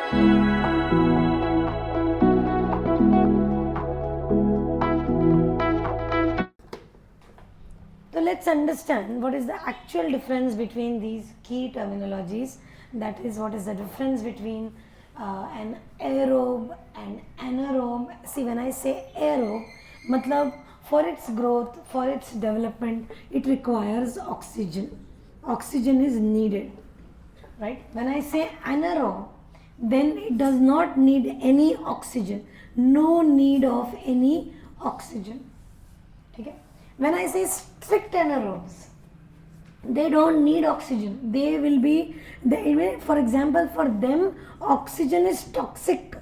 So let's understand what is the actual difference between these key terminologies. That is, what is the difference between an aerobe and anaerobe. See, when I say aerobe, matlab for its growth, for its development, it requires oxygen. Oxygen is needed, right? When I say anaerobe, then it does not need any oxygen. No need of any oxygen. Okay? When I say strict anaerobes, they don't need oxygen. They will be, for example, for them, oxygen is toxic.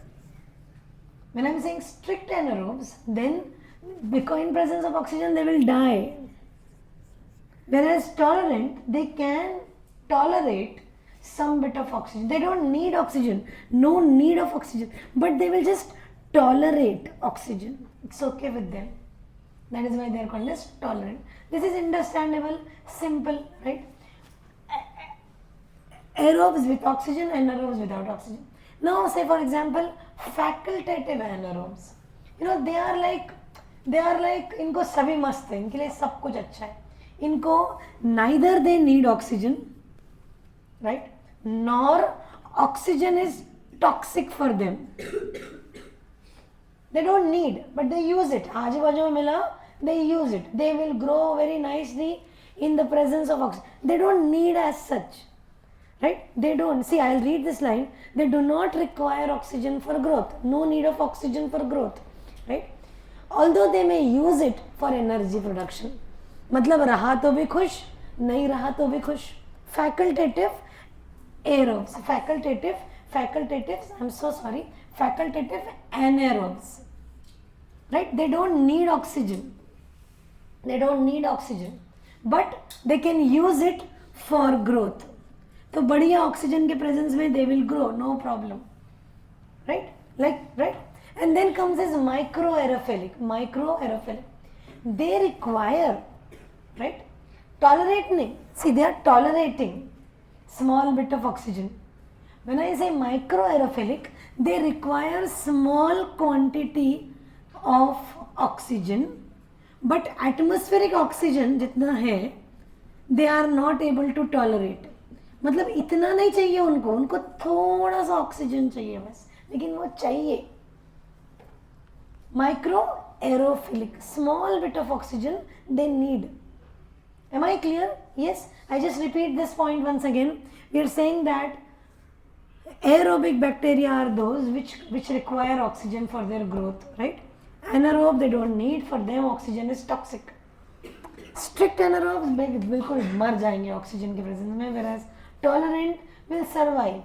When I'm saying strict anaerobes, then because in presence of oxygen, they will die. Whereas tolerant, they can tolerate some bit of oxygen. They don't need oxygen. No need of oxygen. But they will just tolerate oxygen. It's okay with them. That is why they are called as tolerant. This is understandable, simple, right? Aerobes with oxygen, anaerobes without oxygen. Now, say for example, facultative anaerobes. You know, they are like इनको सभी मस्त है, इनके लिए सब कुछ अच्छा है. इनको neither they need oxygen, right? Nor oxygen is toxic for them. They don't need, but they use it. आजू बाजू में मिला, they use it. They will grow very nicely in the presence of oxygen. They don't need as such, right? They don't. See, I'll read this line. They do not require oxygen for growth. No need of oxygen for growth, right? Although they may use it for energy production. मतलब रहा तो भी खुश, नहीं रहा तो भी खुश. Facultative aerobes. Facultative anaerobes. Right? They don't need oxygen. But they can use it for growth. तो बढ़िया ऑक्सीजन के प्रेजेंस में they will grow, no problem. Right? Right? And then comes this microaerophilic. They require, right? Tolerating. See, they are tolerating small bit of oxygen. When I say microaerophilic, they require small quantity of oxygen, but atmospheric oxygen जितना है, they are not able to tolerate. मतलब इतना नहीं चाहिए उनको थोड़ा सा oxygen चाहिए बस, लेकिन वो चाहिए. Microaerophilic, small bit of oxygen they need. Am I clear? Yes. I just repeat this point once again. We are saying that aerobic bacteria are those which require oxygen for their growth, right? Anaerobe they don't need, for them oxygen is toxic. Strict anaerobes बिल्कुल मर जाएंगे oxygen के presence में, whereas tolerant will survive.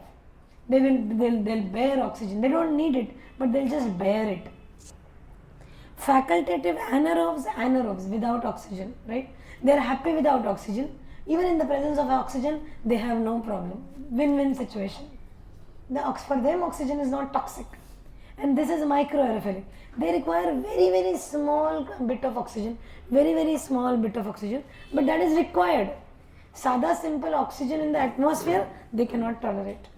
They'll bear oxygen. They don't need it, but they'll just bear it. Facultative anaerobes without oxygen, right? They're happy without oxygen. Even in the presence of oxygen, they have no problem. Win-win situation. For them, oxygen is not toxic. And this is microaerophilic. They require very small bit of oxygen, very small bit of oxygen, but that is required. Sada simple oxygen in the atmosphere, they cannot tolerate.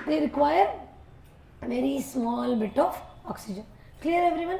They require very small bit of oxygen. Clear everyone?